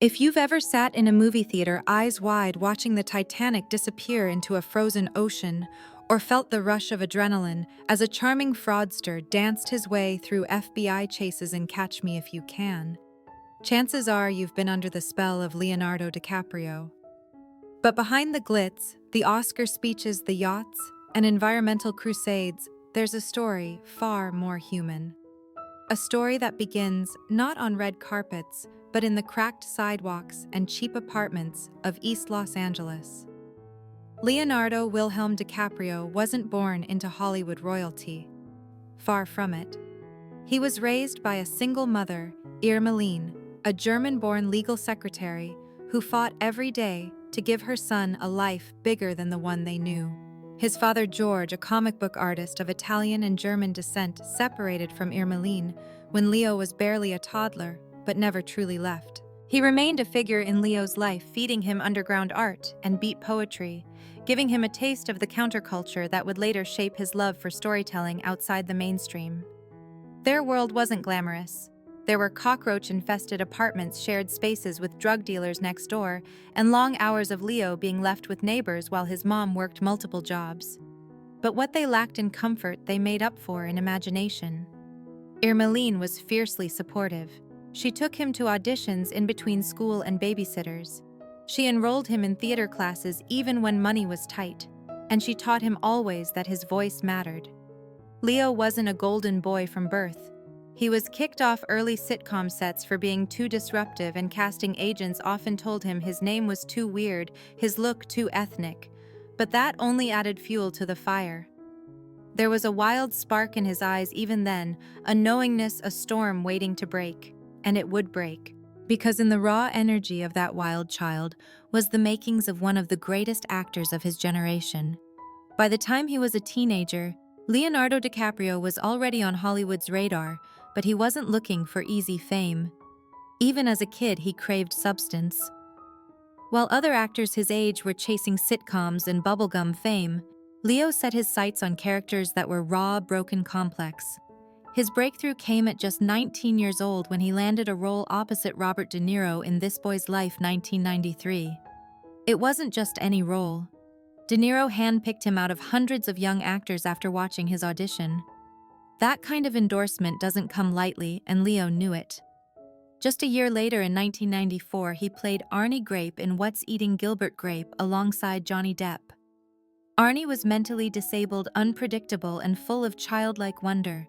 If you've ever sat in a movie theater eyes wide watching the Titanic disappear into a frozen ocean, or felt the rush of adrenaline as a charming fraudster danced his way through FBI chases in Catch Me If You Can, chances are you've been under the spell of Leonardo DiCaprio. But behind the glitz, the Oscar speeches, the yachts, and environmental crusades, there's a story far more human. A story that begins not on red carpets, but in the cracked sidewalks and cheap apartments of East Los Angeles. Leonardo Wilhelm DiCaprio wasn't born into Hollywood royalty. Far from it. He was raised by a single mother, Irmelin, a German-born legal secretary who fought every day to give her son a life bigger than the one they knew. His father George, a comic book artist of Italian and German descent, separated from Irmelin when Leo was barely a toddler, but never truly left. He remained a figure in Leo's life, feeding him underground art and beat poetry, giving him a taste of the counterculture that would later shape his love for storytelling outside the mainstream. Their world wasn't glamorous. There were cockroach-infested apartments, shared spaces with drug dealers next door, and long hours of Leo being left with neighbors while his mom worked multiple jobs. But what they lacked in comfort, they made up for in imagination. Irmelin was fiercely supportive. She took him to auditions in between school and babysitters. She enrolled him in theater classes even when money was tight, and she taught him always that his voice mattered. Leo wasn't a golden boy from birth. He was kicked off early sitcom sets for being too disruptive, and casting agents often told him his name was too weird, his look too ethnic. But that only added fuel to the fire. There was a wild spark in his eyes even then, a knowingness, a storm waiting to break. And it would break. Because in the raw energy of that wild child was the makings of one of the greatest actors of his generation. By the time he was a teenager, Leonardo DiCaprio was already on Hollywood's radar, but he wasn't looking for easy fame. Even as a kid, he craved substance. While other actors his age were chasing sitcoms and bubblegum fame, Leo set his sights on characters that were raw, broken, complex. His breakthrough came at just 19 years old when he landed a role opposite Robert De Niro in This Boy's Life 1993. It wasn't just any role. De Niro handpicked him out of hundreds of young actors after watching his audition. That kind of endorsement doesn't come lightly, and Leo knew it. Just a year later in 1994, he played Arnie Grape in What's Eating Gilbert Grape alongside Johnny Depp. Arnie was mentally disabled, unpredictable, and full of childlike wonder.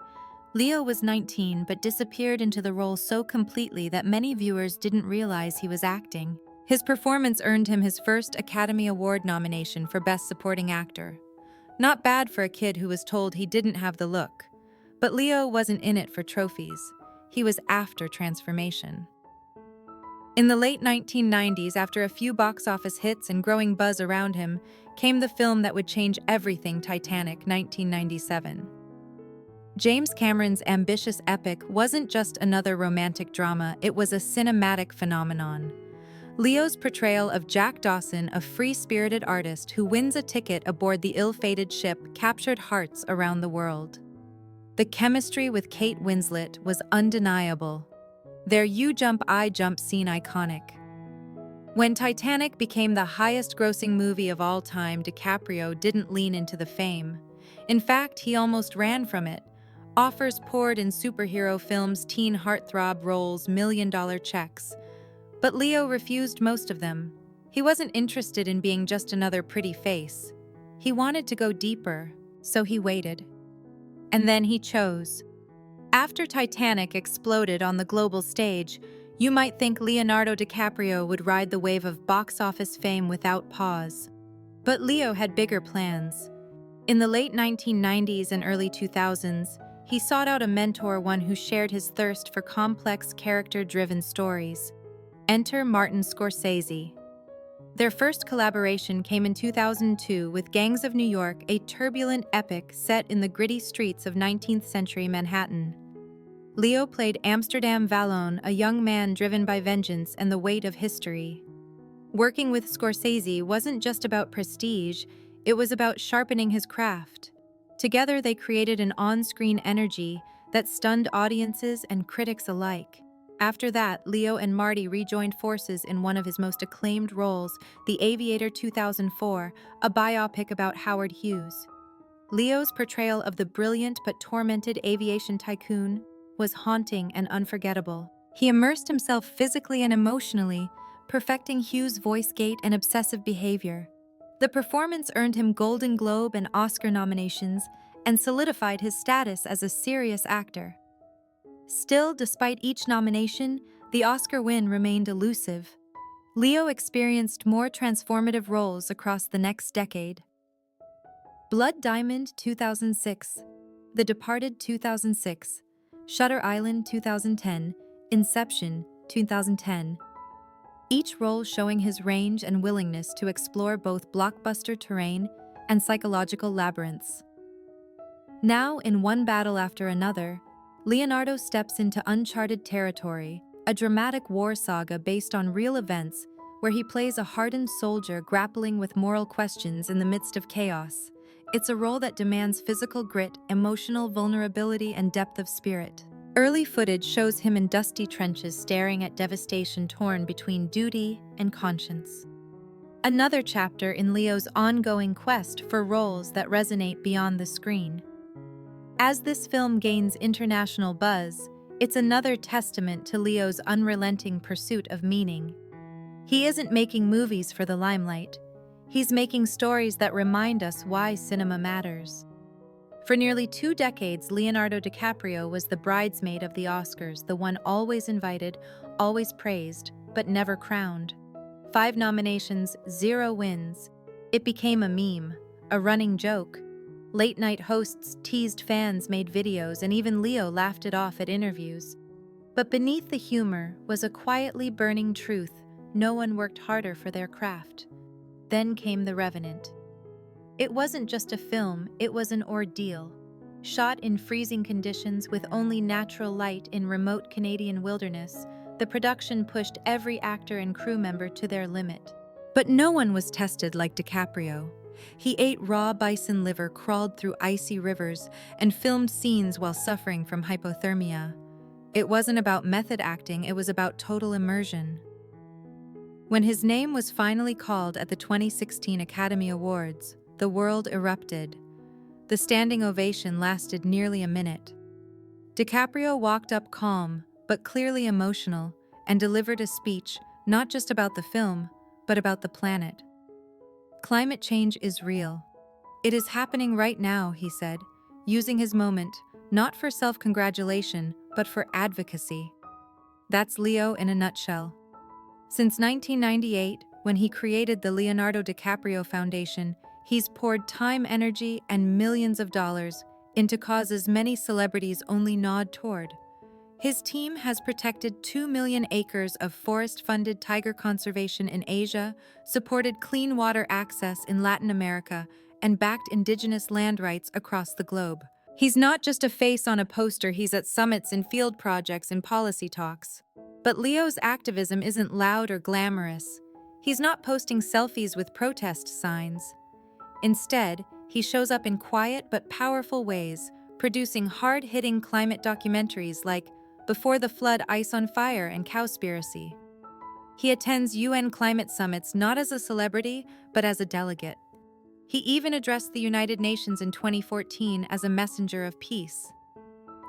Leo was 19 but disappeared into the role so completely that many viewers didn't realize he was acting. His performance earned him his first Academy Award nomination for Best Supporting Actor. Not bad for a kid who was told he didn't have the look. But Leo wasn't in it for trophies. He was after transformation. In the late 1990s, after a few box office hits and growing buzz around him, came the film that would change everything, Titanic, 1997. James Cameron's ambitious epic wasn't just another romantic drama, it was a cinematic phenomenon. Leo's portrayal of Jack Dawson, a free-spirited artist who wins a ticket aboard the ill-fated ship, captured hearts around the world. The chemistry with Kate Winslet was undeniable. Their you jump, I jump scene iconic. When Titanic became the highest-grossing movie of all time, DiCaprio didn't lean into the fame. In fact, he almost ran from it. Offers poured in superhero films, teen heartthrob roles, million-dollar checks. But Leo refused most of them. He wasn't interested in being just another pretty face. He wanted to go deeper, so he waited. And then he chose. After Titanic exploded on the global stage, you might think Leonardo DiCaprio would ride the wave of box office fame without pause. But Leo had bigger plans. In the late 1990s and early 2000s, he sought out a mentor, one who shared his thirst for complex, character-driven stories. Enter Martin Scorsese. Their first collaboration came in 2002 with Gangs of New York, a turbulent epic set in the gritty streets of 19th-century Manhattan. Leo played Amsterdam Vallon, a young man driven by vengeance and the weight of history. Working with Scorsese wasn't just about prestige, it was about sharpening his craft. Together, they created an on-screen energy that stunned audiences and critics alike. After that, Leo and Marty rejoined forces in one of his most acclaimed roles, The Aviator 2004, a biopic about Howard Hughes. Leo's portrayal of the brilliant but tormented aviation tycoon was haunting and unforgettable. He immersed himself physically and emotionally, perfecting Hughes' voice gate and obsessive behavior. The performance earned him Golden Globe and Oscar nominations and solidified his status as a serious actor. Still, despite each nomination, the Oscar win remained elusive. Leo experienced more transformative roles across the next decade. Blood Diamond 2006, The Departed 2006, Shutter Island 2010, Inception 2010. Each role showing his range and willingness to explore both blockbuster terrain and psychological labyrinths. Now, in One Battle After Another, Leonardo steps into uncharted territory, a dramatic war saga based on real events where he plays a hardened soldier grappling with moral questions in the midst of chaos. It's a role that demands physical grit, emotional vulnerability, and depth of spirit. Early footage shows him in dusty trenches staring at devastation torn between duty and conscience. Another chapter in Leo's ongoing quest for roles that resonate beyond the screen. As this film gains international buzz, it's another testament to Leo's unrelenting pursuit of meaning. He isn't making movies for the limelight. He's making stories that remind us why cinema matters. For nearly 2 decades, Leonardo DiCaprio was the bridesmaid of the Oscars, the one always invited, always praised, but never crowned. 5 nominations, 0 wins. It became a meme, a running joke. Late-night hosts teased fans, made videos, and even Leo laughed it off at interviews. But beneath the humor was a quietly burning truth: no one worked harder for their craft. Then came The Revenant. It wasn't just a film, it was an ordeal. Shot in freezing conditions with only natural light in remote Canadian wilderness, the production pushed every actor and crew member to their limit. But no one was tested like DiCaprio. He ate raw bison liver, crawled through icy rivers, and filmed scenes while suffering from hypothermia. It wasn't about method acting, it was about total immersion. When his name was finally called at the 2016 Academy Awards, the world erupted. The standing ovation lasted nearly a minute. DiCaprio walked up calm, but clearly emotional, and delivered a speech not just about the film, but about the planet. Climate change is real. It is happening right now, he said, using his moment not for self-congratulation, but for advocacy. That's Leo in a nutshell. Since 1998, when he created the Leonardo DiCaprio Foundation, he's poured time, energy, and millions of dollars into causes many celebrities only nod toward. His team has protected 2 million acres of forest-funded tiger conservation in Asia, supported clean water access in Latin America, and backed indigenous land rights across the globe. He's not just a face on a poster, he's at summits and field projects and policy talks. But Leo's activism isn't loud or glamorous. He's not posting selfies with protest signs. Instead, he shows up in quiet but powerful ways, producing hard-hitting climate documentaries like Before the Flood, Ice on Fire, and Cowspiracy. He attends UN climate summits not as a celebrity, but as a delegate. He even addressed the United Nations in 2014 as a messenger of peace.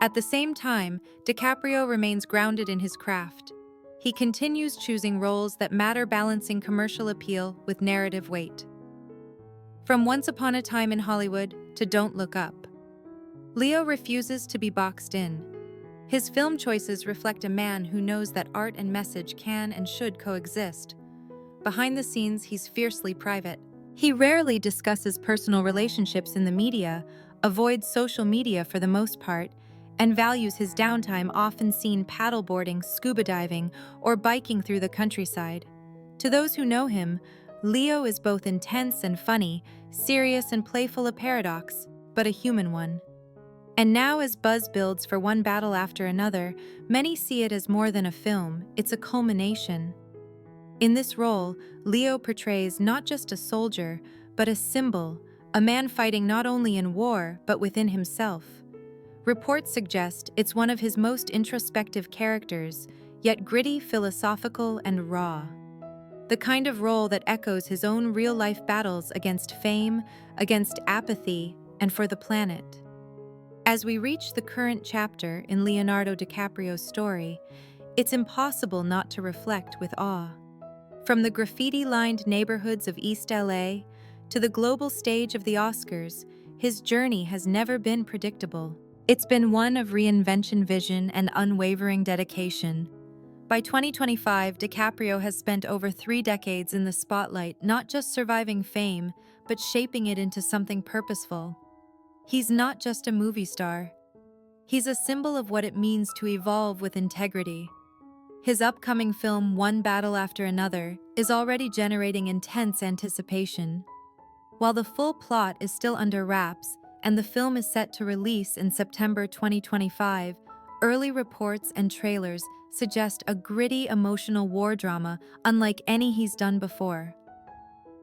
At the same time, DiCaprio remains grounded in his craft. He continues choosing roles that matter, balancing commercial appeal with narrative weight. From Once Upon a Time in Hollywood to Don't Look Up, Leo refuses to be boxed in. His film choices reflect a man who knows that art and message can and should coexist. Behind the scenes, he's fiercely private. He rarely discusses personal relationships in the media, avoids social media for the most part, and values his downtime, often seen paddleboarding, scuba diving, or biking through the countryside. To those who know him, Leo is both intense and funny, serious and playful, a paradox, but a human one. And now, as buzz builds for One Battle After Another, many see it as more than a film, it's a culmination. In this role, Leo portrays not just a soldier, but a symbol, a man fighting not only in war, but within himself. Reports suggest it's one of his most introspective characters, yet gritty, philosophical, and raw. The kind of role that echoes his own real-life battles against fame, against apathy, and for the planet. As we reach the current chapter in Leonardo DiCaprio's story, it's impossible not to reflect with awe. From the graffiti-lined neighborhoods of East LA to the global stage of the Oscars, his journey has never been predictable. It's been one of reinvention, vision, and unwavering dedication. By 2025, DiCaprio has spent over 3 decades in the spotlight, not just surviving fame, but shaping it into something purposeful. He's not just a movie star. He's a symbol of what it means to evolve with integrity. His upcoming film, One Battle After Another, is already generating intense anticipation. While the full plot is still under wraps and the film is set to release in September 2025, early reports and trailers suggest a gritty, emotional war drama unlike any he's done before.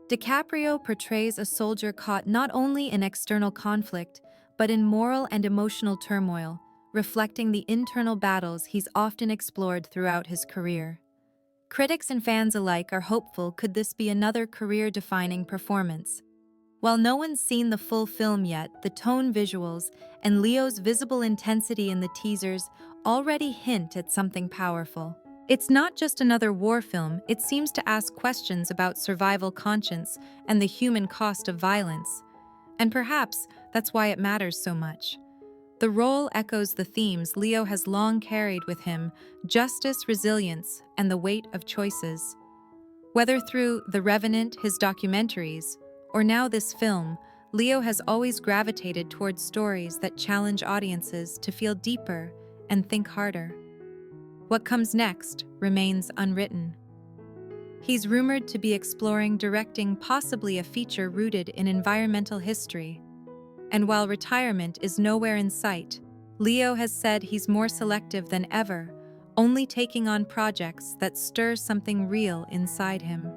DiCaprio portrays a soldier caught not only in external conflict, but in moral and emotional turmoil, reflecting the internal battles he's often explored throughout his career. Critics and fans alike are hopeful could this be another career-defining performance. While no one's seen the full film yet, the tone, visuals, and Leo's visible intensity in the teasers already hint at something powerful. It's not just another war film, it seems to ask questions about survival conscience and the human cost of violence. And perhaps that's why it matters so much. The role echoes the themes Leo has long carried with him: justice, resilience, and the weight of choices. Whether through The Revenant, his documentaries, or now this film, Leo has always gravitated towards stories that challenge audiences to feel deeper and think harder. What comes next remains unwritten. He's rumored to be exploring directing possibly a feature rooted in environmental history. And while retirement is nowhere in sight, Leo has said he's more selective than ever, only taking on projects that stir something real inside him.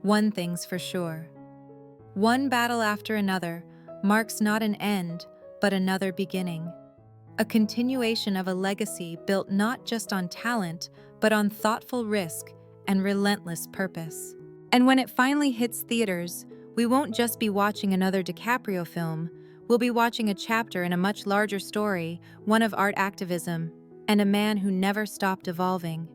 One thing's for sure. One Battle After Another marks not an end, but another beginning. A continuation of a legacy built not just on talent, but on thoughtful risk and relentless purpose. And when it finally hits theaters, we won't just be watching another DiCaprio film, we'll be watching a chapter in a much larger story, one of art activism, and a man who never stopped evolving.